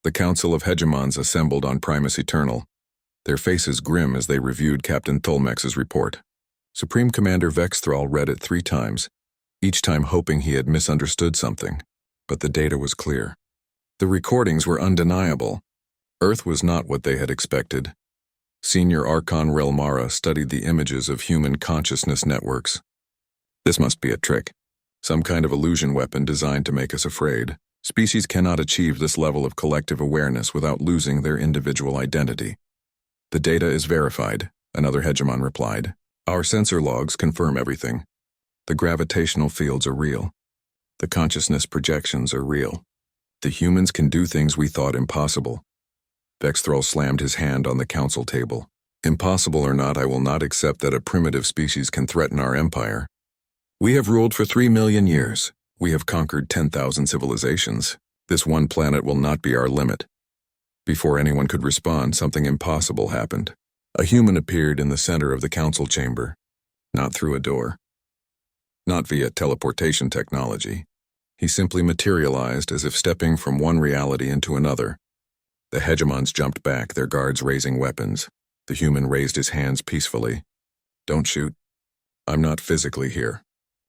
The Council of Hegemons assembled on Primus Eternal, their faces grim as they reviewed Captain Tholmex's report. Supreme Commander Vexthral read it 3 times, each time hoping he had misunderstood something, but the data was clear. The recordings were undeniable. Earth was not what they had expected. Senior Archon Relmara studied the images of human consciousness networks. This must be a trick. Some kind of illusion weapon designed to make us afraid. Species cannot achieve this level of collective awareness without losing their individual identity. The data is verified, another hegemon replied. Our sensor logs confirm everything. The gravitational fields are real. The consciousness projections are real. The humans can do things we thought impossible. Vexthral slammed his hand on the council table. Impossible or not, I will not accept that a primitive species can threaten our empire. We have ruled for 3 million years. We have conquered 10,000 civilizations. This one planet will not be our limit. Before anyone could respond, something impossible happened. A human appeared in the center of the council chamber, not through a door, not via teleportation technology. He simply materialized as if stepping from one reality into another. The hegemons jumped back, their guards raising weapons. The human raised his hands peacefully. Don't shoot. I'm not physically here.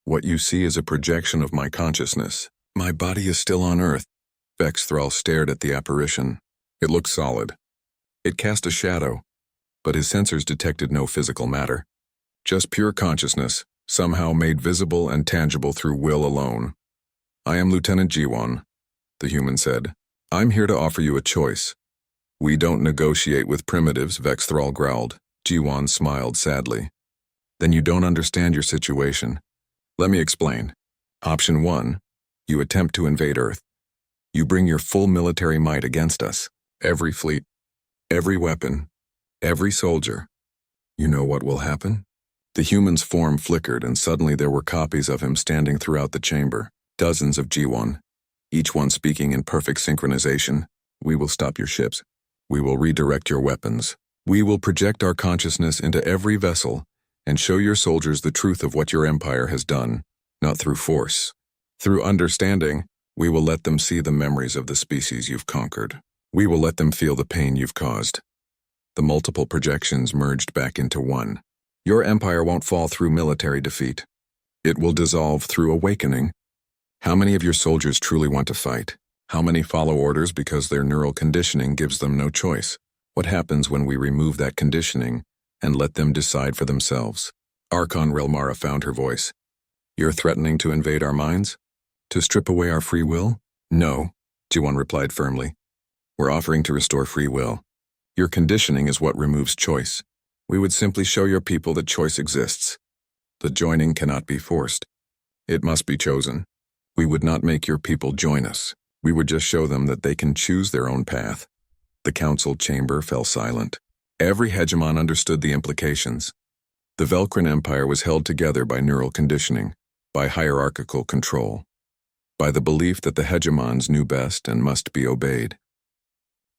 What you see is a projection of my consciousness. My body is still on Earth. Vexthral stared at the apparition. It looked solid. It cast a shadow, but his sensors detected no physical matter. Just pure consciousness, somehow made visible and tangible through will alone. I am Lieutenant Jiwon, the human said. I'm here to offer you a choice. We don't negotiate with primitives, Vexthral growled. Jiwon smiled sadly. Then you don't understand your situation. Let me explain. Option 1, you attempt to invade Earth. You bring your full military might against us. Every fleet, every weapon, every soldier. You know what will happen? The human's form flickered and suddenly there were copies of him standing throughout the chamber. Dozens of G1, each one speaking in perfect synchronization. We will stop your ships. We will redirect your weapons. We will project our consciousness into every vessel and show your soldiers the truth of what your empire has done, not through force. Through understanding, we will let them see the memories of the species you've conquered. We will let them feel the pain you've caused. The multiple projections merged back into one. Your empire won't fall through military defeat. It will dissolve through awakening. How many of your soldiers truly want to fight? How many follow orders because their neural conditioning gives them no choice? What happens when we remove that conditioning and let them decide for themselves? Archon Relmara found her voice. You're threatening to invade our minds? To strip away our free will? No, Jiwon replied firmly. We're offering to restore free will. Your conditioning is what removes choice. We would simply show your people that choice exists. The joining cannot be forced. It must be chosen. We would not make your people join us. We would just show them that they can choose their own path. The council chamber fell silent. Every hegemon understood the implications. The Velcrin Empire was held together by neural conditioning, by hierarchical control, by the belief that the hegemons knew best and must be obeyed.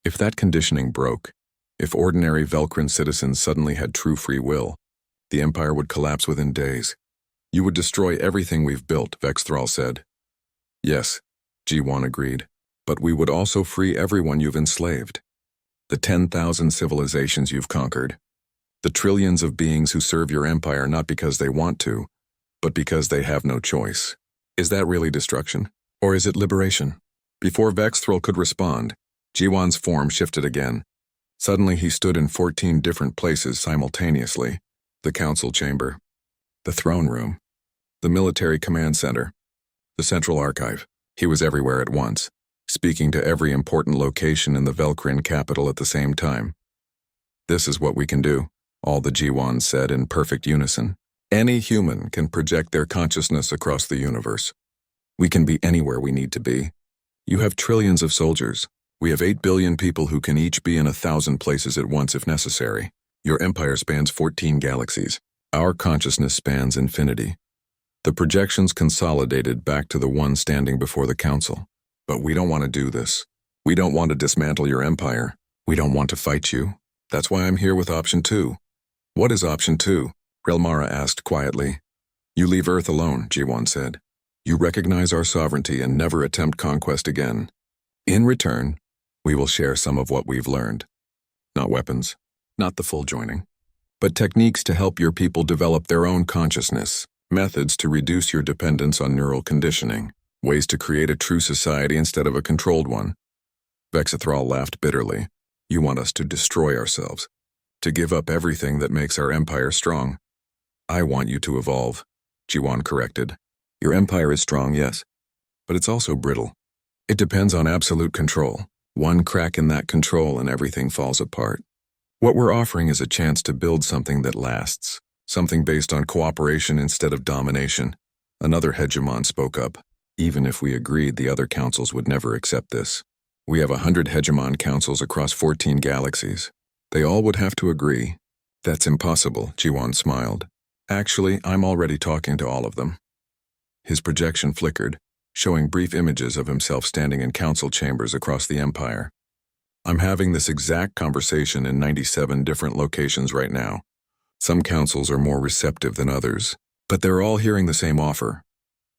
If that conditioning broke, if ordinary Velcrin citizens suddenly had true free will, the empire would collapse within days. You would destroy everything we've built, Vexthral said. Yes, G1 agreed, but we would also free everyone you've enslaved. The 10,000 civilizations you've conquered. The trillions of beings who serve your empire not because they want to, but because they have no choice. Is that really destruction? Or is it liberation? Before Vexthral could respond, G1's form shifted again. Suddenly he stood in 14 different places simultaneously. The council chamber, the throne room, the military command center, the central archive. He was everywhere at once, speaking to every important location in the Velcrin capital at the same time. This is what we can do, all the G1s said in perfect unison. Any human can project their consciousness across the universe. We can be anywhere we need to be. You have trillions of soldiers. We have 8 billion people who can each be in 1,000 places at once if necessary. Your empire spans 14 galaxies. Our consciousness spans infinity. The projections consolidated back to the one standing before the council. But we don't want to do this. We don't want to dismantle your empire. We don't want to fight you. That's why I'm here with option 2. What is option 2? Relmara asked quietly. You leave Earth alone, G1 said. You recognize our sovereignty and never attempt conquest again. In return, We will share some of what we've learned. Not weapons, not the full joining, but techniques to help your people develop their own consciousness, methods to reduce your dependence on neural conditioning, ways to create a true society instead of a controlled one. Vexithral laughed bitterly. You want us to destroy ourselves, to give up everything that makes our empire strong. I want you to evolve, Jiwan corrected. Your empire is strong, yes, but it's also brittle. It depends on absolute control. One crack in that control and everything falls apart. What we're offering is a chance to build something that lasts, something based on cooperation instead of domination. Another hegemon spoke up. Even if we agreed, the other councils would never accept this. We have 100 hegemon councils across 14 galaxies. They all would have to agree. That's impossible, Jiwan smiled. Actually, I'm already talking to all of them. His projection flickered, showing brief images of himself standing in council chambers across the empire. I'm having this exact conversation in 97 different locations right now. Some councils are more receptive than others, but they're all hearing the same offer.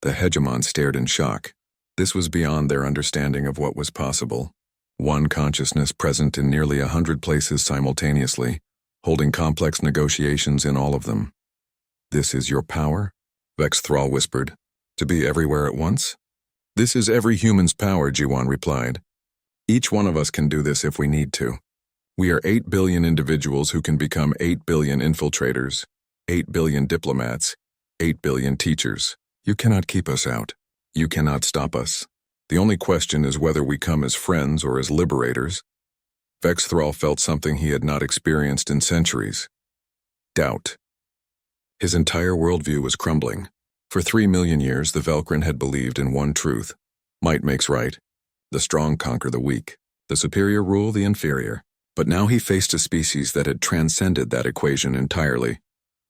The hegemon stared in shock. This was beyond their understanding of what was possible. One consciousness present in nearly 100 places simultaneously, holding complex negotiations in all of them. This is your power? Vexthral whispered. To be everywhere at once? This is every human's power, Jiwan replied. Each one of us can do this if we need to. We are 8 billion individuals who can become 8 billion infiltrators, 8 billion diplomats, 8 billion teachers. You cannot keep us out. You cannot stop us. The only question is whether we come as friends or as liberators. Vexthral felt something he had not experienced in centuries. Doubt. His entire worldview was crumbling. For 3 million years, the Velcrin had believed in one truth. Might makes right. The strong conquer the weak. The superior rule the inferior. But now he faced a species that had transcended that equation entirely.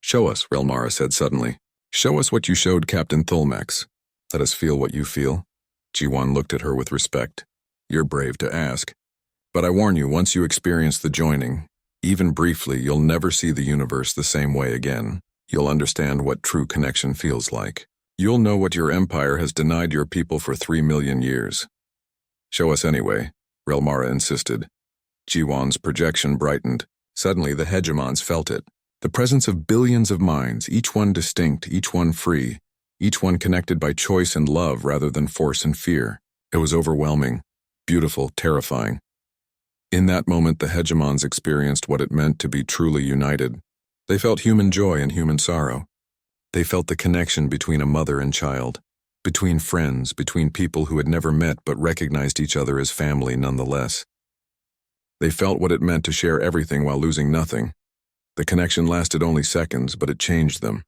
Show us, Relmara said suddenly. Show us what you showed Captain Thulmex. Let us feel what you feel. Jiwan looked at her with respect. You're brave to ask. But I warn you, once you experience the joining, even briefly, you'll never see the universe the same way again. You'll understand what true connection feels like. You'll know what your empire has denied your people for 3 million years. Show us anyway, Relmara insisted. Jiwan's projection brightened. Suddenly, the hegemons felt it. The presence of billions of minds, each one distinct, each one free, each one connected by choice and love rather than force and fear. It was overwhelming, beautiful, terrifying. In that moment, the hegemons experienced what it meant to be truly united. They felt human joy and human sorrow. They felt the connection between a mother and child, between friends, between people who had never met but recognized each other as family nonetheless. They felt what it meant to share everything while losing nothing. The connection lasted only seconds, but it changed them.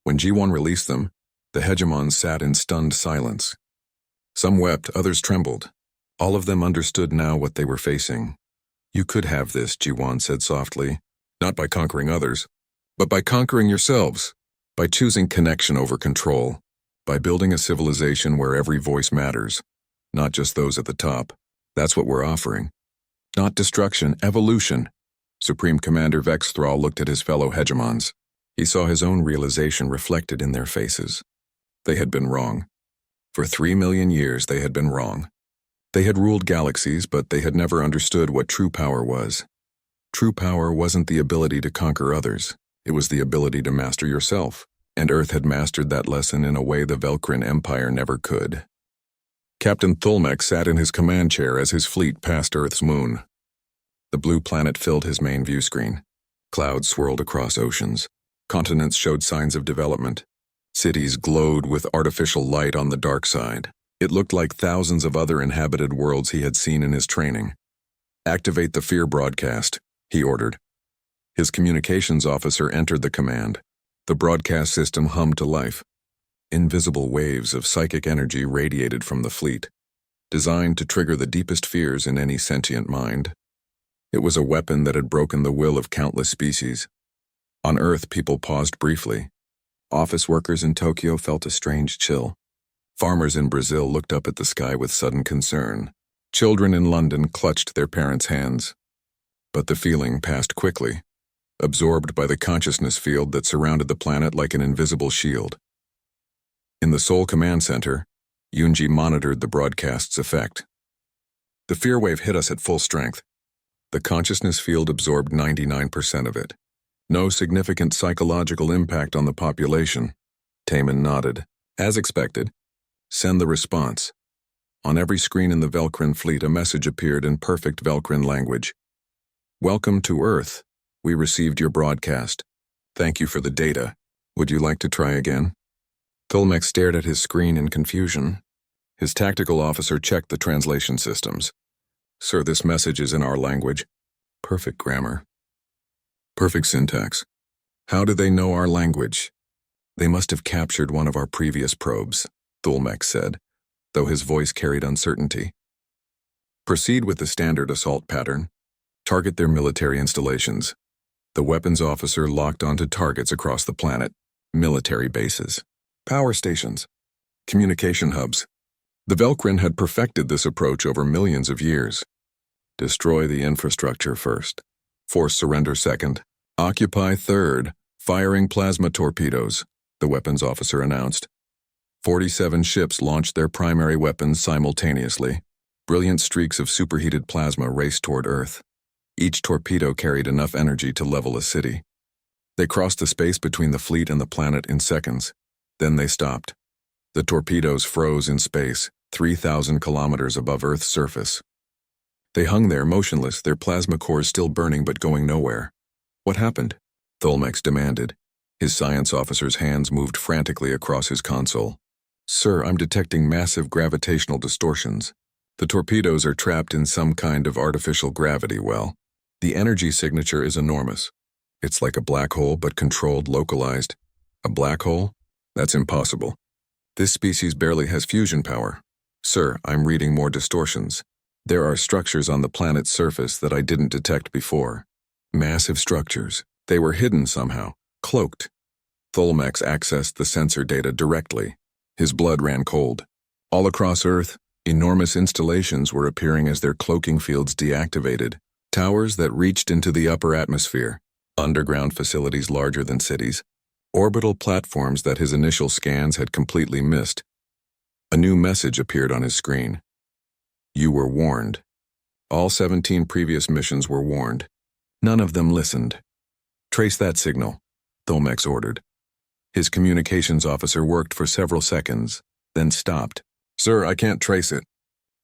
When G1 released them, the hegemons sat in stunned silence. Some wept, others trembled. All of them understood now what they were facing. You could have this, G1 said softly, not by conquering others, but by conquering yourselves, by choosing connection over control, by building a civilization where every voice matters, not just those at the top. That's what we're offering. Not destruction, evolution. Supreme Commander Vexthral looked at his fellow hegemons. He saw his own realization reflected in their faces. They had been wrong. For 3 million years, they had been wrong. They had ruled galaxies, but they had never understood what true power was. True power wasn't the ability to conquer others. It was the ability to master yourself, and Earth had mastered that lesson in a way the Velcrin Empire never could. Captain Thulmex sat in his command chair as his fleet passed Earth's moon. The blue planet filled his main view screen. Clouds swirled across oceans. Continents showed signs of development. Cities glowed with artificial light on the dark side. It looked like thousands of other inhabited worlds he had seen in his training. Activate the fear broadcast, he ordered. His communications officer entered the command. The broadcast system hummed to life. Invisible waves of psychic energy radiated from the fleet, designed to trigger the deepest fears in any sentient mind. It was a weapon that had broken the will of countless species. On Earth, people paused briefly. Office workers in Tokyo felt a strange chill. Farmers in Brazil looked up at the sky with sudden concern. Children in London clutched their parents' hands. But the feeling passed quickly, absorbed by the consciousness field that surrounded the planet like an invisible shield. In the Seoul Command Center, Yoonji monitored the broadcast's effect. The fear wave hit us at full strength. The consciousness field absorbed 99% of it. No significant psychological impact on the population. Taman nodded. As expected. Send the response. On every screen in the Velcrin fleet, a message appeared in perfect Velcrin language. Welcome to Earth. We received your broadcast. Thank you for the data. Would you like to try again? Tolmex stared at his screen in confusion. His tactical officer checked the translation systems. Sir, this message is in our language. Perfect grammar. Perfect syntax. How do they know our language? They must have captured one of our previous probes, Tolmex said, though his voice carried uncertainty. Proceed with the standard assault pattern. Target their military installations. The weapons officer locked onto targets across the planet. Military bases. Power stations. Communication hubs. The Velcrin had perfected this approach over millions of years. Destroy the infrastructure first. Force surrender second. Occupy third. Firing plasma torpedoes, the weapons officer announced. 47 ships launched their primary weapons simultaneously. Brilliant streaks of superheated plasma raced toward Earth. Each torpedo carried enough energy to level a city. They crossed the space between the fleet and the planet in seconds. Then they stopped. The torpedoes froze in space, 3,000 kilometers above Earth's surface. They hung there motionless, their plasma cores still burning but going nowhere. What happened? Tolmex demanded. His science officer's hands moved frantically across his console. Sir, I'm detecting massive gravitational distortions. The torpedoes are trapped in some kind of artificial gravity well. The energy signature is enormous. It's like a black hole but controlled, localized. A black hole? That's impossible. This species barely has fusion power. Sir, I'm reading more distortions. There are structures on the planet's surface that I didn't detect before. Massive structures. They were hidden somehow, cloaked. Tolmex accessed the sensor data directly. His blood ran cold. All across Earth, enormous installations were appearing as their cloaking fields deactivated. Towers that reached into the upper atmosphere. Underground facilities larger than cities. Orbital platforms that his initial scans had completely missed. A new message appeared on his screen. You were warned. All 17 previous missions were warned. None of them listened. Trace that signal, Tolmex ordered. His communications officer worked for several seconds, then stopped. Sir, I can't trace it.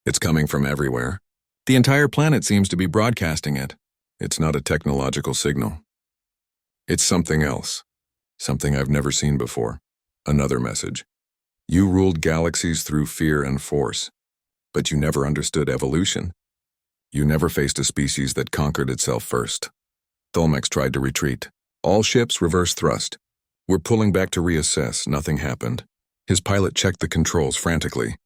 It's coming from everywhere. The entire planet seems to be broadcasting it. It's not a technological signal. It's something else. Something I've never seen before. Another message. You ruled galaxies through fear and force. But you never understood evolution. You never faced a species that conquered itself first. Tolmex tried to retreat. All ships reverse thrust. We're pulling back to reassess. Nothing happened. His pilot checked the controls frantically.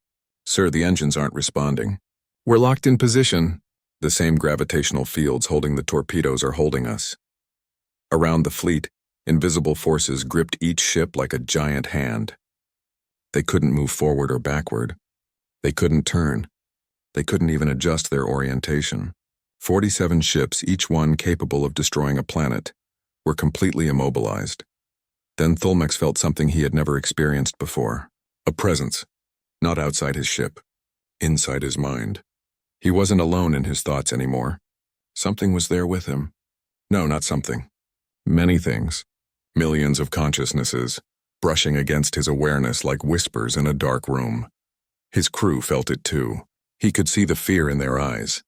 Sir, the engines aren't responding. We're locked in position. The same gravitational fields holding the torpedoes are holding us. Around the fleet, invisible forces gripped each ship like a giant hand. They couldn't move forward or backward. They couldn't turn. They couldn't even adjust their orientation. 47 ships, each one capable of destroying a planet, were completely immobilized. Then Tolmex felt something he had never experienced before. A presence, not outside his ship, inside his mind. He wasn't alone in his thoughts anymore. Something was there with him. No, not something. Many things. Millions of consciousnesses, brushing against his awareness like whispers in a dark room. His crew felt it too. He could see the fear in their eyes.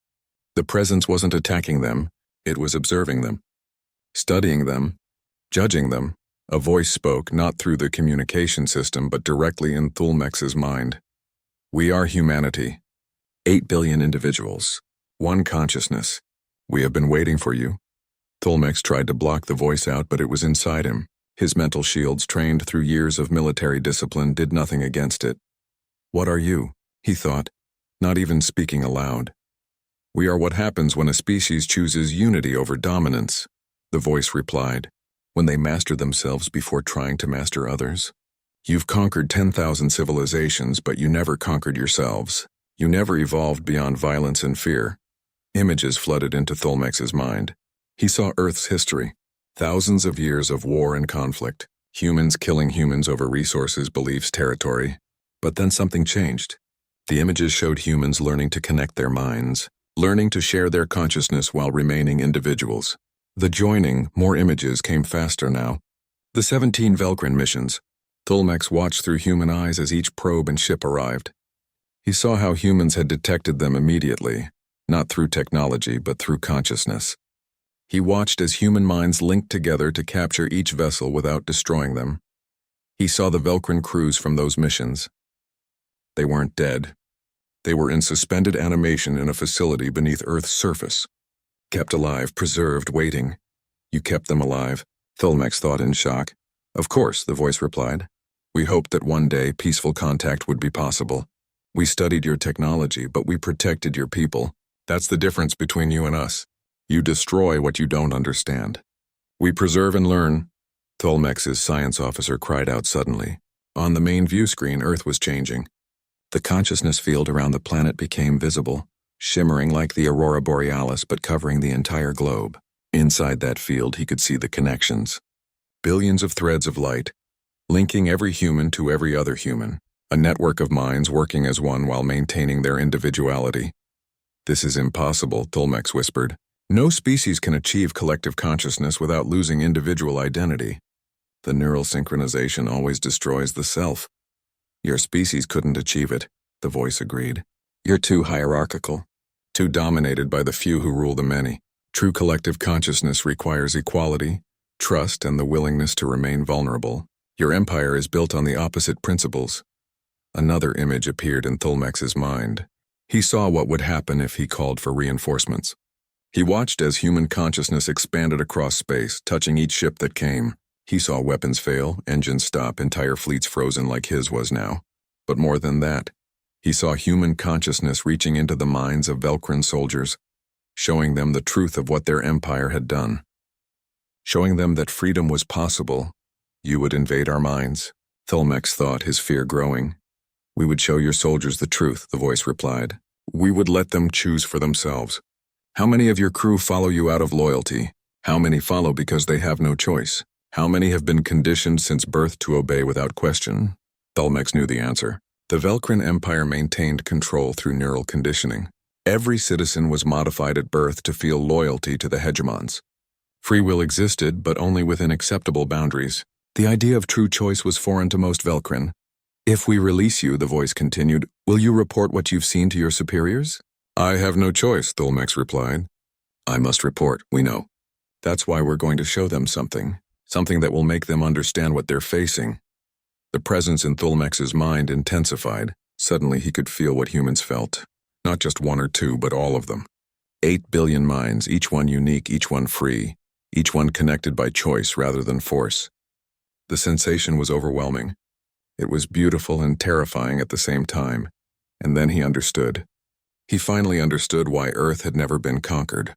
The presence wasn't attacking them, it was observing them. Studying them, judging them. A voice spoke, not through the communication system, but directly in Tolmex's mind. We are humanity. 8 billion individuals. One consciousness. We have been waiting for you. Tolmex tried to block the voice out, but it was inside him. His mental shields, trained through years of military discipline, did nothing against it. What are you? He thought, not even speaking aloud. We are what happens when a species chooses unity over dominance, the voice replied, when they master themselves before trying to master others. You've conquered 10,000 civilizations, but you never conquered yourselves. You never evolved beyond violence and fear. Images flooded into Tolmex's mind. He saw Earth's history. Thousands of years of war and conflict. Humans killing humans over resources, beliefs, territory. But then something changed. The images showed humans learning to connect their minds, learning to share their consciousness while remaining individuals. The joining, more images came faster now. The 17 Velcrin missions. Tholmex watched through human eyes as each probe and ship arrived. He saw how humans had detected them immediately, not through technology but through consciousness. He watched as human minds linked together to capture each vessel without destroying them. He saw the Velcrin crews from those missions. They weren't dead. They were in suspended animation in a facility beneath Earth's surface. Kept alive, preserved, waiting. You kept them alive, Tholmex thought in shock. Of course, the voice replied. We hoped that one day peaceful contact would be possible. We studied your technology, but we protected your people. That's the difference between you and us. You destroy what you don't understand. We preserve and learn. Tholmex's science officer cried out suddenly. On the main view screen, Earth was changing. The consciousness field around the planet became visible, shimmering like the aurora borealis but covering the entire globe. Inside that field, he could see the connections. Billions of threads of light, linking every human to every other human. A network of minds working as one while maintaining their individuality. This is impossible, Tholmex whispered. No species can achieve collective consciousness without losing individual identity. The neural synchronization always destroys the self. Your species couldn't achieve it, the voice agreed. You're too hierarchical, too dominated by the few who rule the many. True collective consciousness requires equality, trust, and the willingness to remain vulnerable. Your empire is built on the opposite principles. Another image appeared in Tholmex's mind. He saw what would happen if he called for reinforcements. He watched as human consciousness expanded across space, touching each ship that came. He saw weapons fail, engines stop, entire fleets frozen like his was now. But more than that, he saw human consciousness reaching into the minds of Velcrin soldiers, showing them the truth of what their empire had done. Showing them that freedom was possible. You would invade our minds, Tholmex thought, his fear growing. We would show your soldiers the truth, the voice replied. We would let them choose for themselves. How many of your crew follow you out of loyalty? How many follow because they have no choice? How many have been conditioned since birth to obey without question? Tholmex knew the answer. The Velcrin Empire maintained control through neural conditioning. Every citizen was modified at birth to feel loyalty to the hegemons. Free will existed, but only within acceptable boundaries. The idea of true choice was foreign to most Velcrin. If we release you, the voice continued, will you report what you've seen to your superiors? I have no choice, Tholmex replied. I must report, we know. That's why we're going to show them something that will make them understand what they're facing. The presence in Tholmex's mind intensified. Suddenly he could feel what humans felt. Not just one or two, but all of them. 8 billion minds, each one unique, each one free, each one connected by choice rather than force. The sensation was overwhelming. It was beautiful and terrifying at the same time. And then he understood. He finally understood why Earth had never been conquered.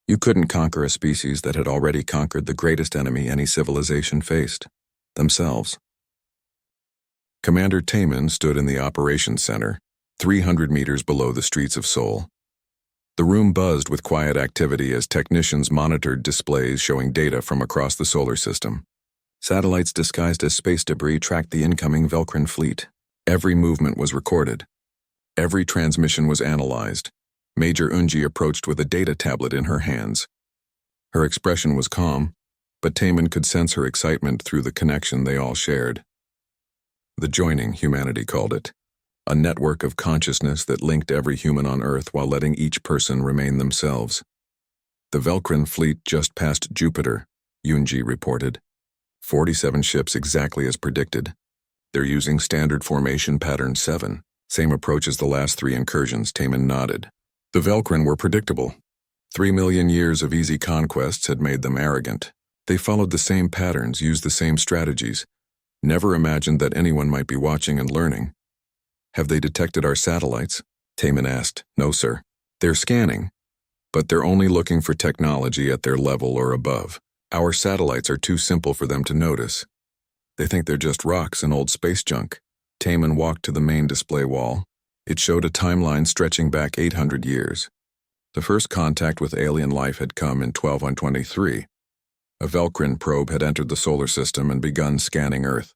You couldn't conquer a species that had already conquered the greatest enemy any civilization faced, themselves. Commander Taman stood in the operations center, 300 meters below the streets of Seoul. The room buzzed with quiet activity as technicians monitored displays showing data from across the solar system. Satellites disguised as space debris tracked the incoming Velcrin fleet. Every movement was recorded. Every transmission was analyzed. Major Unji approached with a data tablet in her hands. Her expression was calm, but Taman could sense her excitement through the connection they all shared. The joining, humanity called it. A network of consciousness that linked every human on Earth while letting each person remain themselves. The Velcrin fleet just passed Jupiter, Unji reported. 47 ships exactly as predicted. They're using standard formation pattern 7. Same approach as the last 3 incursions, Taman nodded. The Velcrin were predictable. 3 million years of easy conquests had made them arrogant. They followed the same patterns, used the same strategies. Never imagined that anyone might be watching and learning. Have they detected our satellites? Taman asked. No, sir. They're scanning, but they're only looking for technology at their level or above. Our satellites are too simple for them to notice. They think they're just rocks and old space junk. Taman walked to the main display wall. It showed a timeline stretching back 800 years. The first contact with alien life had come in 1223. A Velcrin probe had entered the solar system and begun scanning Earth.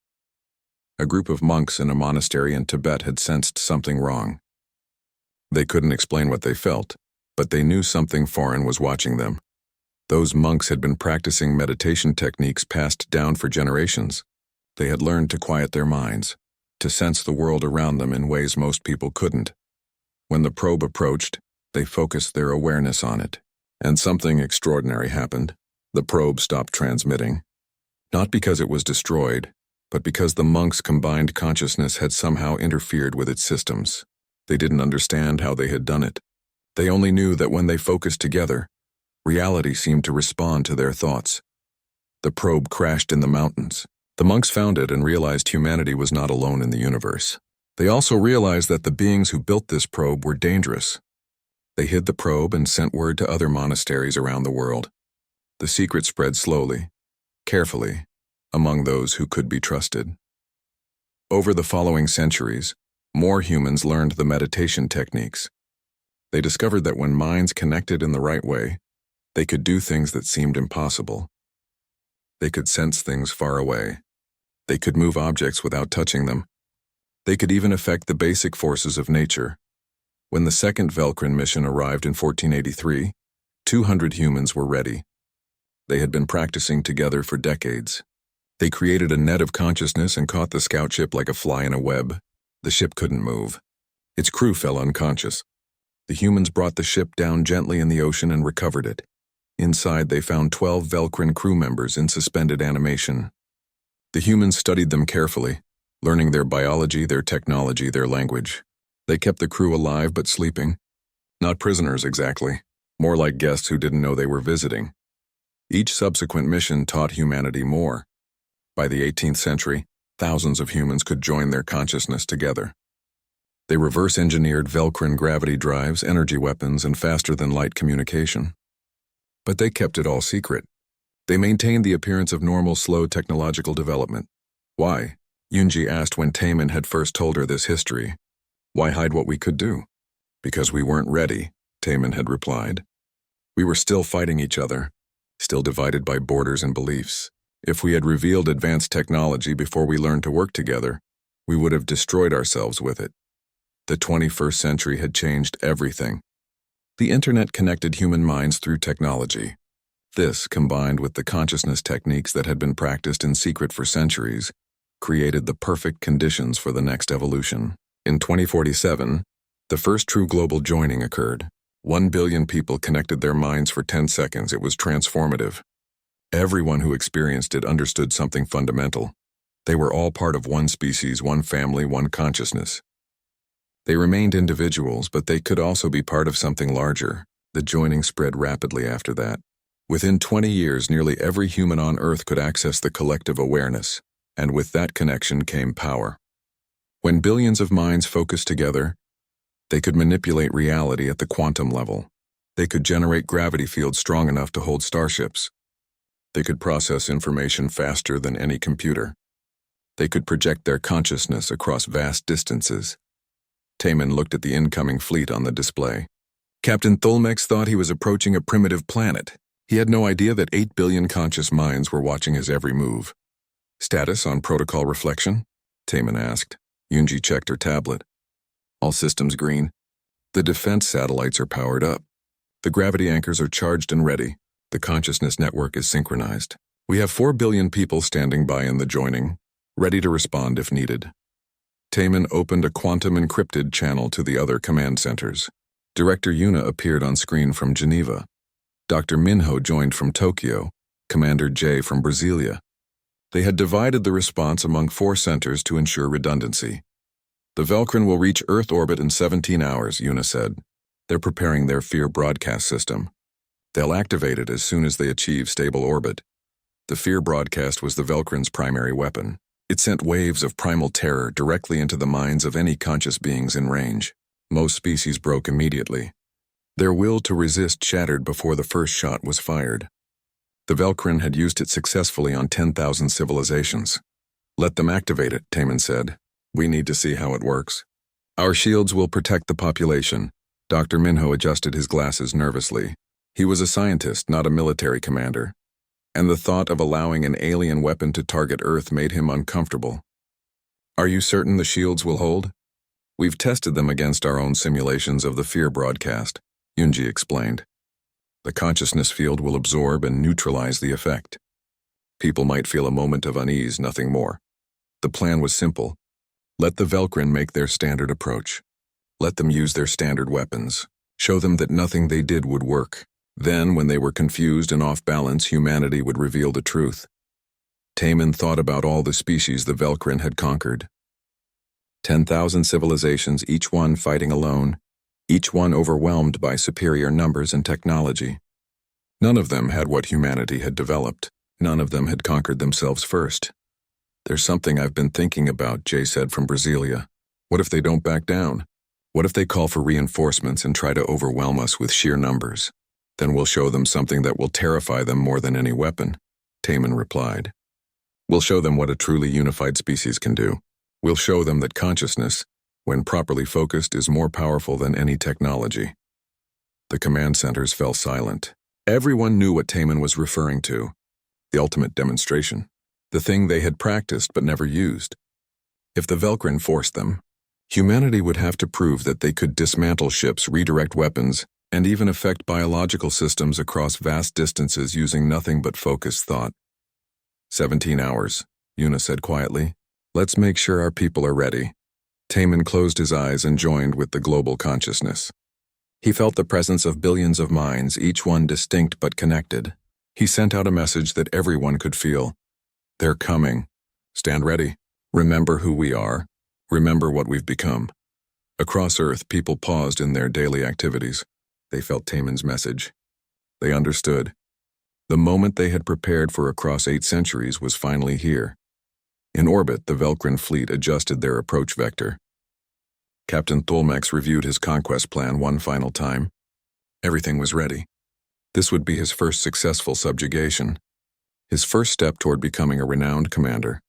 A group of monks in a monastery in Tibet had sensed something wrong. They couldn't explain what they felt, but they knew something foreign was watching them. Those monks had been practicing meditation techniques passed down for generations. They had learned to quiet their minds, to sense the world around them in ways most people couldn't. When the probe approached, they focused their awareness on it. And something extraordinary happened. The probe stopped transmitting. Not because it was destroyed, but because the monks' combined consciousness had somehow interfered with its systems. They didn't understand how they had done it. They only knew that when they focused together, reality seemed to respond to their thoughts. The probe crashed in the mountains. The monks found it and realized humanity was not alone in the universe. They also realized that the beings who built this probe were dangerous. They hid the probe and sent word to other monasteries around the world. The secret spread slowly, carefully, among those who could be trusted. Over the following centuries, more humans learned the meditation techniques. They discovered that when minds connected in the right way, they could do things that seemed impossible. They could sense things far away. They could move objects without touching them. They could even affect the basic forces of nature. When the second Velkrin mission arrived in 1483, 200 humans were ready. They had been practicing together for decades. They created a net of consciousness and caught the scout ship like a fly in a web. The ship couldn't move. Its crew fell unconscious. The humans brought the ship down gently in the ocean and recovered it. Inside, they found 12 Velkrin crew members in suspended animation. The humans studied them carefully, learning their biology, their technology, their language. They kept the crew alive but sleeping. Not prisoners exactly, more like guests who didn't know they were visiting. Each subsequent mission taught humanity more. By the 18th century, thousands of humans could join their consciousness together. They reverse-engineered Velkrin gravity drives, energy weapons, and faster-than-light communication. But they kept it all secret. They maintained the appearance of normal, slow technological development. Why? Yunji asked when Taemin had first told her this history. Why hide what we could do? Because we weren't ready, Taemin had replied. We were still fighting each other, still divided by borders and beliefs. If we had revealed advanced technology before we learned to work together, we would have destroyed ourselves with it. The 21st century had changed everything. The internet connected human minds through technology. This, combined with the consciousness techniques that had been practiced in secret for centuries, created the perfect conditions for the next evolution. In 2047, the first true global joining occurred. 1 billion people connected their minds for 10 seconds. It was transformative. Everyone who experienced it understood something fundamental. They were all part of one species, one family, one consciousness. They remained individuals, but they could also be part of something larger. The joining spread rapidly after that. Within 20 years, nearly every human on Earth could access the collective awareness, and with that connection came power. When billions of minds focused together, they could manipulate reality at the quantum level. They could generate gravity fields strong enough to hold starships. They could process information faster than any computer. They could project their consciousness across vast distances. Taemin looked at the incoming fleet on the display. Captain Tholmex thought he was approaching a primitive planet. He had no idea that 8 billion conscious minds were watching his every move. Status on protocol reflection? Taemin asked. Yunji checked her tablet. All systems green. The defense satellites are powered up. The gravity anchors are charged and ready. The consciousness network is synchronized. We have 4 billion people standing by in the joining, ready to respond if needed. Taemin opened a quantum encrypted channel to the other command centers. Director Yuna appeared on screen from Geneva. Dr. Minho joined from Tokyo, Commander J from Brasilia. They had divided the response among 4 centers to ensure redundancy. The Velkrin will reach Earth orbit in 17 hours, Yuna said. They're preparing their Fear broadcast system. They'll activate it as soon as they achieve stable orbit. The Fear broadcast was the Velkrin's primary weapon. It sent waves of primal terror directly into the minds of any conscious beings in range. Most species broke immediately. Their will to resist shattered before the first shot was fired. The Velkrin had used it successfully on 10,000 civilizations. Let them activate it, Taemin said. We need to see how it works. Our shields will protect the population. Dr. Minho adjusted his glasses nervously. He was a scientist, not a military commander. And the thought of allowing an alien weapon to target Earth made him uncomfortable. Are you certain the shields will hold? We've tested them against our own simulations of the fear broadcast, Yunji explained. The consciousness field will absorb and neutralize the effect. People might feel a moment of unease, nothing more. The plan was simple. Let the Velcrin make their standard approach. Let them use their standard weapons. Show them that nothing they did would work. Then, when they were confused and off balance, humanity would reveal the truth. Taman thought about all the species the Velcrin had conquered. 10,000 civilizations, each one fighting alone, each one overwhelmed by superior numbers and technology. None of them had what humanity had developed. None of them had conquered themselves first. There's something I've been thinking about, Jay said from Brasilia. What if they don't back down? What if they call for reinforcements and try to overwhelm us with sheer numbers? Then we'll show them something that will terrify them more than any weapon, Taman replied. We'll show them what a truly unified species can do. We'll show them that consciousness, when properly focused, is more powerful than any technology. The command centers fell silent. Everyone knew what Taman was referring to. The ultimate demonstration. The thing they had practiced but never used. If the Velcrin forced them, humanity would have to prove that they could dismantle ships, redirect weapons, and even affect biological systems across vast distances using nothing but focused thought. 17 hours, Yuna said quietly. Let's make sure our people are ready. Taman closed his eyes and joined with the global consciousness. He felt the presence of billions of minds, each one distinct but connected. He sent out a message that everyone could feel. They're coming. Stand ready. Remember who we are. Remember what we've become. Across Earth, people paused in their daily activities. They felt Taman's message. They understood. The moment they had prepared for across 8 centuries was finally here. In orbit, the Velcrin fleet adjusted their approach vector. Captain Tolmex reviewed his conquest plan one final time. Everything was ready. This would be his first successful subjugation. His first step toward becoming a renowned commander.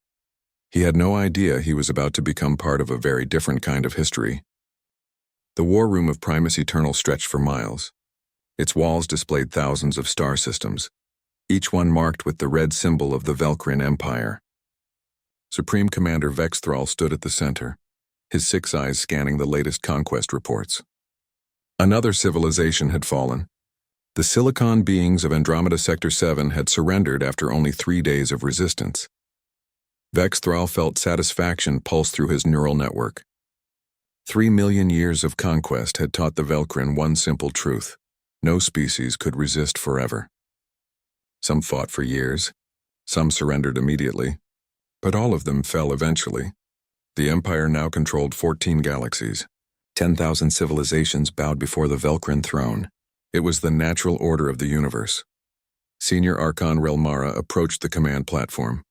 He had no idea he was about to become part of a very different kind of history. The war room of Primus Eternal stretched for miles. Its walls displayed thousands of star systems, each one marked with the red symbol of the Velcrin Empire. Supreme Commander Vex Thrall stood at the center, his 6 eyes scanning the latest conquest reports. Another civilization had fallen. The Silicon beings of Andromeda Sector 7 had surrendered after only 3 days of resistance. Vex Thrall felt satisfaction pulse through his neural network. 3 million years of conquest had taught the Velcrin one simple truth. No species could resist forever. Some fought for years. Some surrendered immediately. But all of them fell eventually. The Empire now controlled 14 galaxies. 10,000 civilizations bowed before the Velcrin throne. It was the natural order of the universe. Senior Archon Relmara approached the command platform.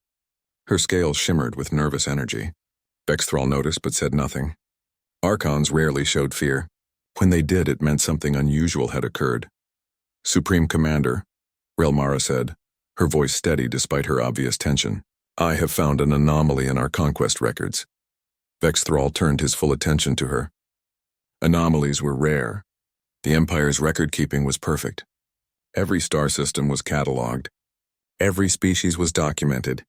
Her scales shimmered with nervous energy. Vex Thrall noticed but said nothing. Archons rarely showed fear. When they did, it meant something unusual had occurred. Supreme Commander, Relmara said, her voice steady despite her obvious tension. I have found an anomaly in our conquest records. Vex Thrall turned his full attention to her. Anomalies were rare. The Empire's record-keeping was perfect. Every star system was catalogued. Every species was documented.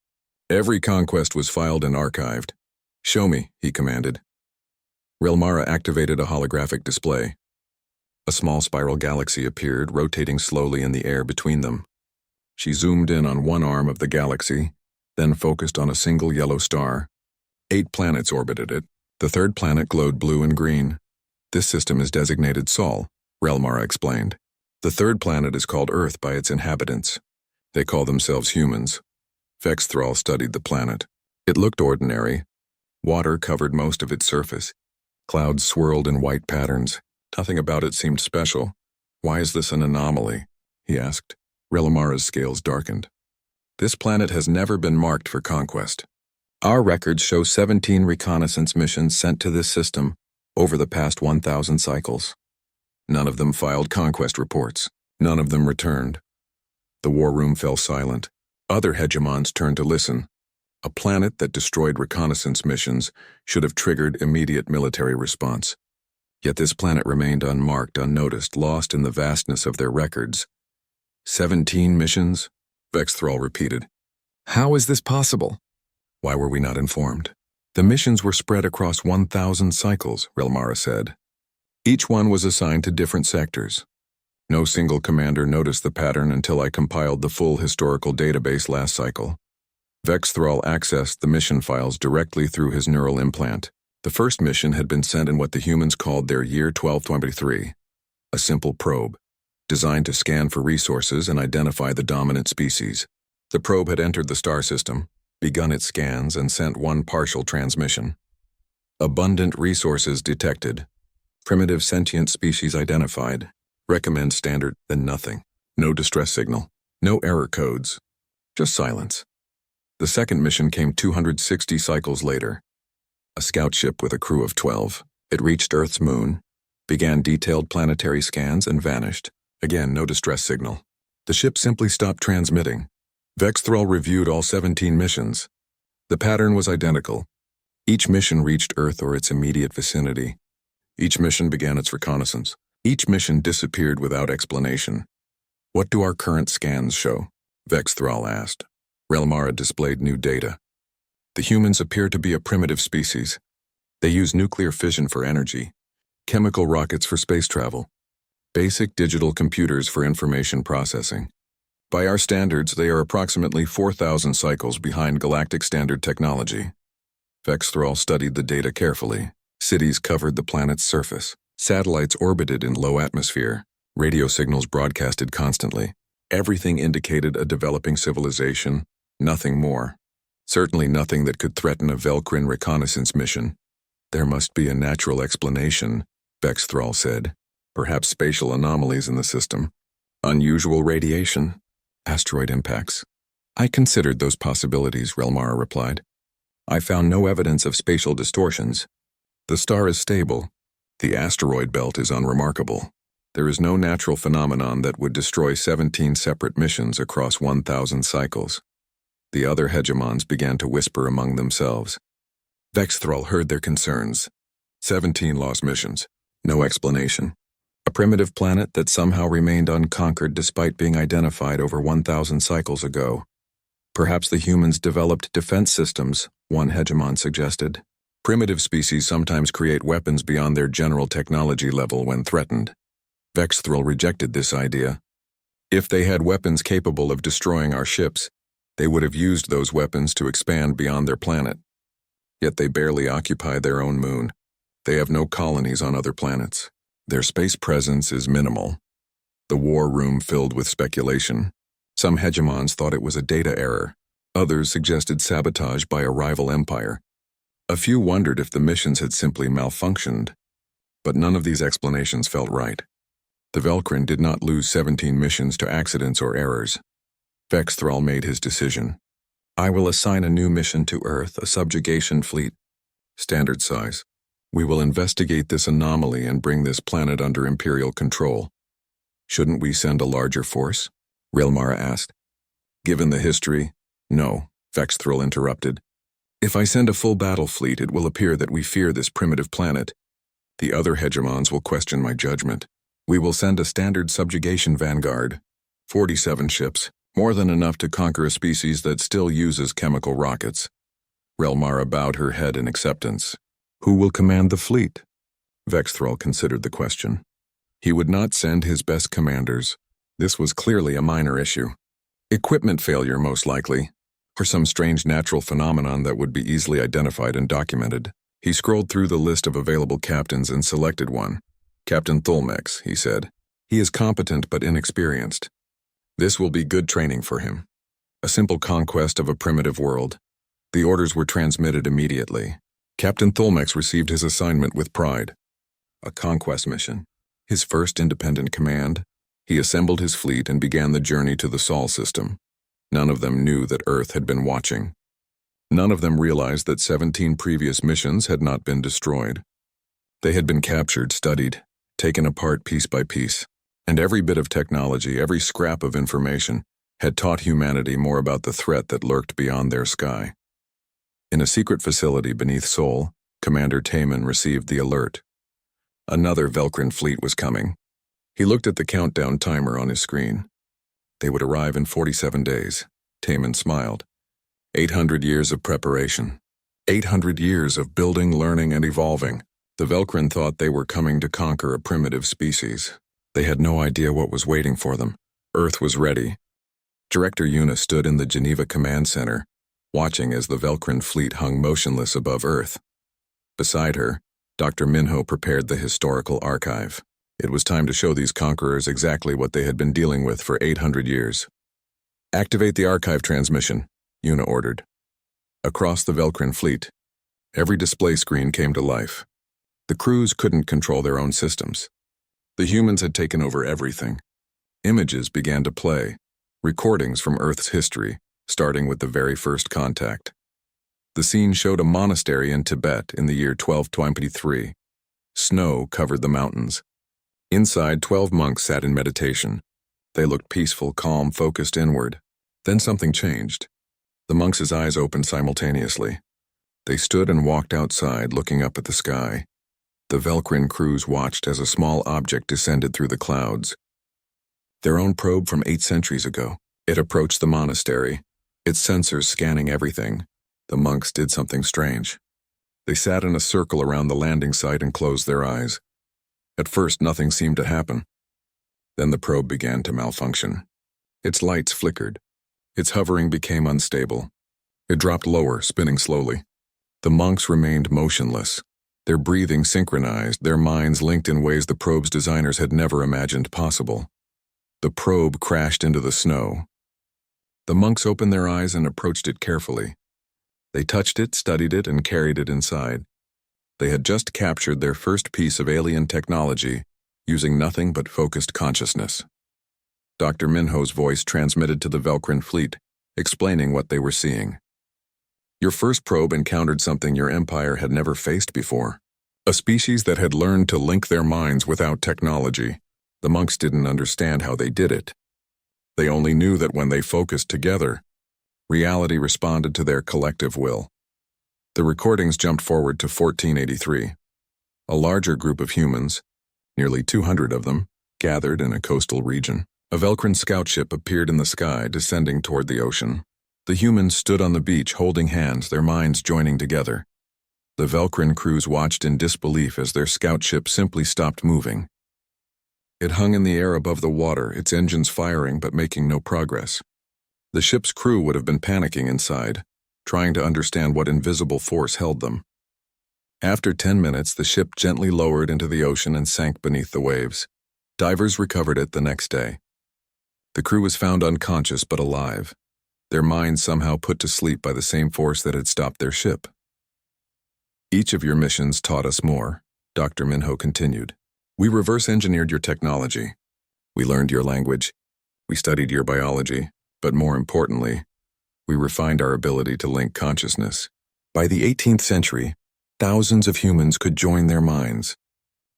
Every conquest was filed and archived. Show me, he commanded. Relmara activated a holographic display. A small spiral galaxy appeared, rotating slowly in the air between them. She zoomed in on one arm of the galaxy, then focused on a single yellow star. 8 planets orbited it. The 3rd planet glowed blue and green. This system is designated Sol, Relmara explained. The 3rd planet is called Earth by its inhabitants. They call themselves humans. Vex Thrall studied the planet. It looked ordinary. Water covered most of its surface. Clouds swirled in white patterns. Nothing about it seemed special. Why is this an anomaly? He asked. Relmara's scales darkened. This planet has never been marked for conquest. Our records show 17 reconnaissance missions sent to this system over the past 1,000 cycles. None of them filed conquest reports. None of them returned. The war room fell silent. Other hegemons turned to listen. A planet that destroyed reconnaissance missions should have triggered immediate military response. Yet this planet remained unmarked, unnoticed, lost in the vastness of their records. 17 missions? Vex Thrall repeated. How is this possible? Why were we not informed? The missions were spread across 1,000 cycles, Relmara said. Each one was assigned to different sectors. No single commander noticed the pattern until I compiled the full historical database last cycle. Vexthrall accessed the mission files directly through his neural implant. The first mission had been sent in what the humans called their Year 1223, a simple probe, designed to scan for resources and identify the dominant species. The probe had entered the star system, begun its scans, and sent one partial transmission. Abundant resources detected. Primitive sentient species identified. Recommend standard, then nothing. No distress signal. No error codes. Just silence. The second mission came 260 cycles later. A scout ship with a crew of 12. It reached Earth's moon, began detailed planetary scans, and vanished. Again, no distress signal. The ship simply stopped transmitting. Vexthrall reviewed all 17 missions. The pattern was identical. Each mission reached Earth or its immediate vicinity. Each mission began its reconnaissance. Each mission disappeared without explanation. What do our current scans show? Vexthrall asked. Relmara displayed new data. The humans appear to be a primitive species. They use nuclear fission for energy, chemical rockets for space travel, basic digital computers for information processing. By our standards, they are approximately 4,000 cycles behind galactic standard technology. Vexthrall studied the data carefully. Cities covered the planet's surface. Satellites orbited in low atmosphere. Radio signals broadcasted constantly. Everything indicated a developing civilization, nothing more. Certainly nothing that could threaten a Velcrin reconnaissance mission. There must be a natural explanation, Vexthrall said. Perhaps spatial anomalies in the system. Unusual radiation. Asteroid impacts. I considered those possibilities, Relmara replied. I found no evidence of spatial distortions. The star is stable. The asteroid belt is unremarkable. There is no natural phenomenon that would destroy 17 separate missions across 1,000 cycles. The other hegemons began to whisper among themselves. Vexthrall heard their concerns. 17 lost missions. No explanation. A primitive planet that somehow remained unconquered despite being identified over 1,000 cycles ago. Perhaps the humans developed defense systems, one hegemon suggested. Primitive species sometimes create weapons beyond their general technology level when threatened. Vexthrall rejected this idea. If they had weapons capable of destroying our ships, they would have used those weapons to expand beyond their planet. Yet they barely occupy their own moon. They have no colonies on other planets. Their space presence is minimal. The war room filled with speculation. Some hegemons thought it was a data error. Others suggested sabotage by a rival empire. A few wondered if the missions had simply malfunctioned. But none of these explanations felt right. The Velcrin did not lose 17 missions to accidents or errors. Vexthrall made his decision. I will assign a new mission to Earth, a subjugation fleet. Standard size. We will investigate this anomaly and bring this planet under Imperial control. Shouldn't we send a larger force? Relmara asked. Given the history, no, Vexthrall interrupted. If I send a full battle fleet, it will appear that we fear this primitive planet. The other hegemons will question my judgment. We will send a standard subjugation vanguard. 47 ships, more than enough to conquer a species that still uses chemical rockets. Relmara bowed her head in acceptance. Who will command the fleet? Vexthrall considered the question. He would not send his best commanders. This was clearly a minor issue. Equipment failure, most likely, or some strange natural phenomenon that would be easily identified and documented. He scrolled through the list of available captains and selected one. Captain Tholmex, he said. He is competent but inexperienced. This will be good training for him. A simple conquest of a primitive world. The orders were transmitted immediately. Captain Tholmex received his assignment with pride. A conquest mission. His first independent command. He assembled his fleet and began the journey to the Sol system. None of them knew that Earth had been watching. None of them realized that 17 previous missions had not been destroyed. They had been captured, studied, taken apart piece by piece, and every bit of technology, every scrap of information, had taught humanity more about the threat that lurked beyond their sky. In a secret facility beneath Sol, Commander Taman received the alert. Another Velcrin fleet was coming. He looked at the countdown timer on his screen. They would arrive in 47 days. Taman smiled. 800 years of preparation. 800 years of building, learning, and evolving. The Velcrin thought they were coming to conquer a primitive species. They had no idea what was waiting for them. Earth was ready. Director Una stood in the Geneva Command Center, watching as the Velcrin fleet hung motionless above Earth. Beside her, Dr. Minho prepared the historical archive. It was time to show these conquerors exactly what they had been dealing with for 800 years. Activate the archive transmission, Una ordered. Across the Velcrin fleet, every display screen came to life. The crews couldn't control their own systems. The humans had taken over everything. Images began to play, recordings from Earth's history, starting with the very first contact. The scene showed a monastery in Tibet in the year 1223. Snow covered the mountains. Inside, 12 monks sat in meditation. They looked peaceful, calm, focused inward. Then something changed. The monks' eyes opened simultaneously. They stood and walked outside, looking up at the sky. The Velcrin crews watched as a small object descended through the clouds. Their own probe from 8 centuries ago. It approached the monastery, its sensors scanning everything. The monks did something strange. They sat in a circle around the landing site and closed their eyes. At first, nothing seemed to happen. Then the probe began to malfunction. Its lights flickered. Its hovering became unstable. It dropped lower, spinning slowly. The monks remained motionless. Their breathing synchronized, their minds linked in ways the probe's designers had never imagined possible. The probe crashed into the snow. The monks opened their eyes and approached it carefully. They touched it, studied it, and carried it inside. They had just captured their first piece of alien technology, using nothing but focused consciousness. Dr. Minho's voice transmitted to the Velcrin fleet, explaining what they were seeing. Your first probe encountered something your empire had never faced before. A species that had learned to link their minds without technology. The monks didn't understand how they did it. They only knew that when they focused together, reality responded to their collective will. The recordings jumped forward to 1483. A larger group of humans, nearly 200 of them, gathered in a coastal region. A Velcrin scout ship appeared in the sky, descending toward the ocean. The humans stood on the beach holding hands, their minds joining together. The Velcrin crews watched in disbelief as their scout ship simply stopped moving. It hung in the air above the water, its engines firing but making no progress. The ship's crew would have been panicking inside, trying to understand what invisible force held them. After 10 minutes, the ship gently lowered into the ocean and sank beneath the waves. Divers recovered it the next day. The crew was found unconscious but alive, their minds somehow put to sleep by the same force that had stopped their ship. Each of your missions taught us more, Dr. Minho continued. We reverse-engineered your technology. We learned your language. We studied your biology. But more importantly, we refined our ability to link consciousness. By the 18th century, thousands of humans could join their minds.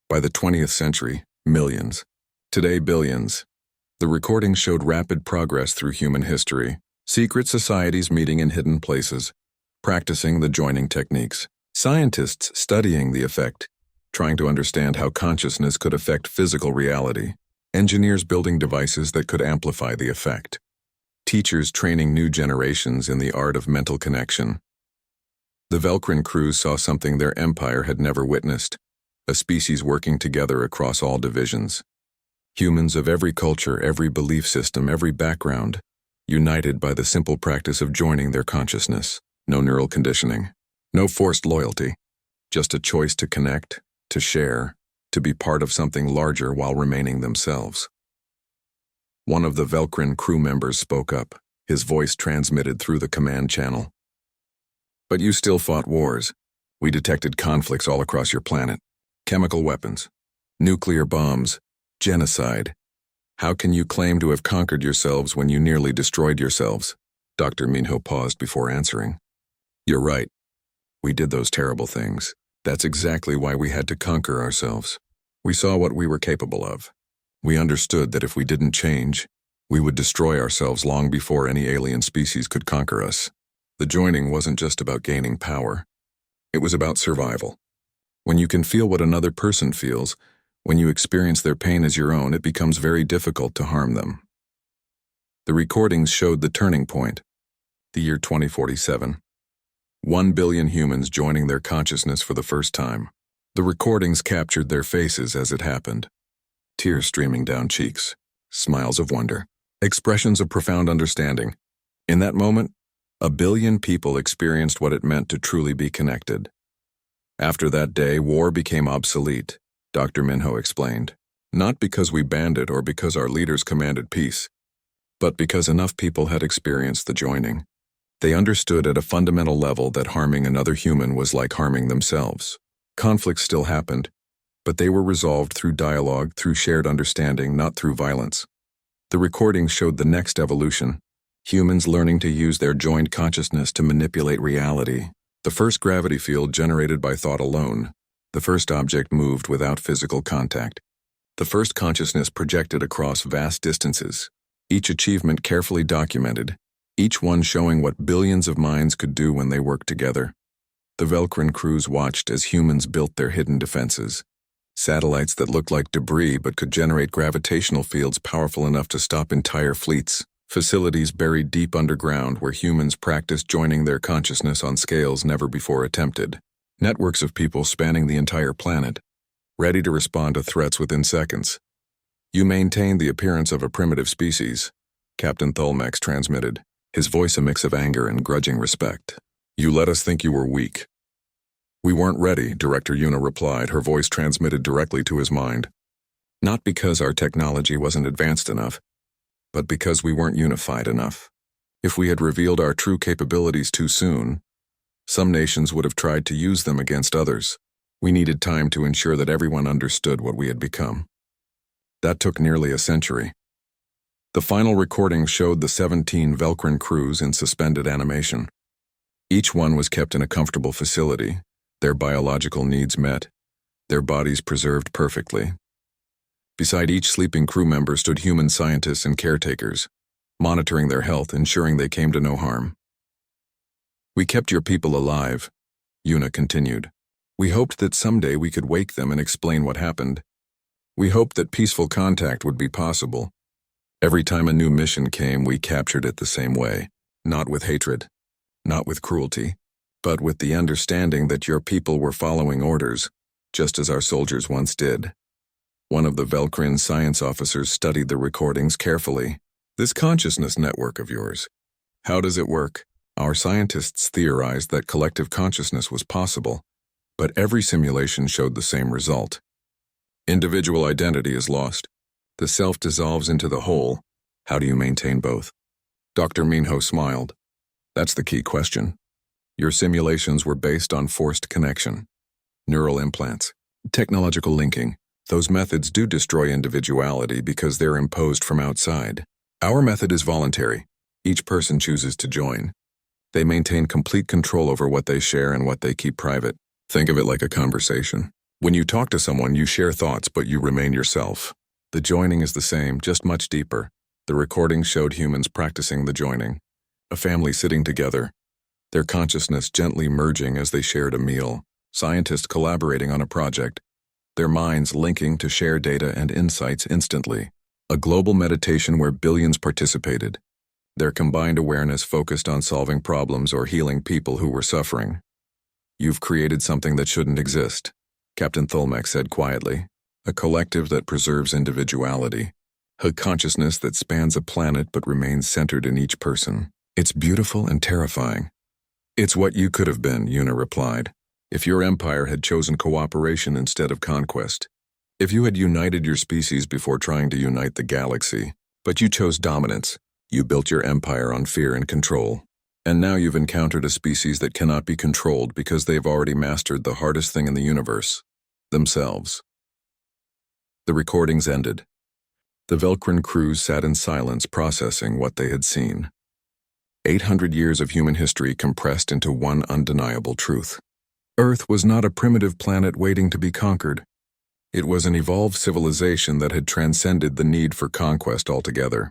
By the 20th century, millions. Today, billions. The recordings showed rapid progress through human history. Secret societies meeting in hidden places, practicing the joining techniques. Scientists studying the effect, trying to understand how consciousness could affect physical reality. Engineers building devices that could amplify the effect. Teachers training new generations in the art of mental connection. The Velcrin crews saw something their empire had never witnessed, a species working together across all divisions. Humans of every culture, every belief system, every background, united by the simple practice of joining their consciousness. No neural conditioning, no forced loyalty, just a choice to connect, to share, to be part of something larger while remaining themselves. One of the Velcrin crew members spoke up, his voice transmitted through the command channel. But you still fought wars. We detected conflicts all across your planet. Chemical weapons, nuclear bombs, genocide. How can you claim to have conquered yourselves when you nearly destroyed yourselves? Dr. Minho paused before answering. You're right. We did those terrible things. That's exactly why we had to conquer ourselves. We saw what we were capable of. We understood that if we didn't change, we would destroy ourselves long before any alien species could conquer us. The joining wasn't just about gaining power. It was about survival. When you can feel what another person feels, when you experience their pain as your own, it becomes very difficult to harm them. The recordings showed the turning point, the year 2047. 1 billion humans joining their consciousness for the first time. The recordings captured their faces as it happened. Tears streaming down cheeks, smiles of wonder, expressions of profound understanding. In that moment, 1 billion people experienced what it meant to truly be connected. After that day, war became obsolete, Dr. Minho explained. Not because we banned it or because our leaders commanded peace, but because enough people had experienced the joining. They understood at a fundamental level that harming another human was like harming themselves. Conflicts still happened, but they were resolved through dialogue, through shared understanding, not through violence. The recordings showed the next evolution, humans learning to use their joined consciousness to manipulate reality. The first gravity field generated by thought alone. The first object moved without physical contact. The first consciousness projected across vast distances. Each achievement carefully documented, each one showing what billions of minds could do when they worked together. The Velcrin crews watched as humans built their hidden defenses. Satellites that looked like debris but could generate gravitational fields powerful enough to stop entire fleets. Facilities buried deep underground where humans practiced joining their consciousness on scales never before attempted. Networks of people spanning the entire planet, ready to respond to threats within seconds. You maintained the appearance of a primitive species, Captain Tholmex transmitted, his voice a mix of anger and grudging respect. You let us think you were weak. We weren't ready, Director Yuna replied, her voice transmitted directly to his mind. Not because our technology wasn't advanced enough, but because we weren't unified enough. If we had revealed our true capabilities too soon, some nations would have tried to use them against others. We needed time to ensure that everyone understood what we had become. That took nearly a century. The final recording showed the 17 Velcrin crews in suspended animation. Each one was kept in a comfortable facility, their biological needs met, their bodies preserved perfectly. Beside each sleeping crew member stood human scientists and caretakers, monitoring their health, ensuring they came to no harm. We kept your people alive, Yuna continued. We hoped that someday we could wake them and explain what happened. We hoped that peaceful contact would be possible. Every time a new mission came, we captured it the same way, not with hatred, not with cruelty, but with the understanding that your people were following orders, just as our soldiers once did. One of the Velcrin science officers studied the recordings carefully. This consciousness network of yours, how does it work? Our scientists theorized that collective consciousness was possible, but every simulation showed the same result. Individual identity is lost. The self dissolves into the whole. How do you maintain both? Dr. Minho smiled. That's the key question. Your simulations were based on forced connection, neural implants, technological linking. Those methods do destroy individuality because they're imposed from outside. Our method is voluntary. Each person chooses to join. They maintain complete control over what they share and what they keep private. Think of it like a conversation. When you talk to someone, you share thoughts, but you remain yourself. The joining is the same, just much deeper. The recordings showed humans practicing the joining. A family sitting together, their consciousness gently merging as they shared a meal. Scientists collaborating on a project, their minds linking to share data and insights instantly. A global meditation where billions participated. Their combined awareness focused on solving problems or healing people who were suffering. You've created something that shouldn't exist, Captain Tholmex said quietly. A collective that preserves individuality. A consciousness that spans a planet but remains centered in each person. It's beautiful and terrifying. It's what you could have been, Yuna replied, if your empire had chosen cooperation instead of conquest. If you had united your species before trying to unite the galaxy, but you chose dominance. You built your empire on fear and control. And now you've encountered a species that cannot be controlled because they've already mastered the hardest thing in the universe, themselves. The recordings ended. The Velcrin crews sat in silence processing what they had seen. 800 years of human history compressed into one undeniable truth. Earth was not a primitive planet waiting to be conquered. It was an evolved civilization that had transcended the need for conquest altogether.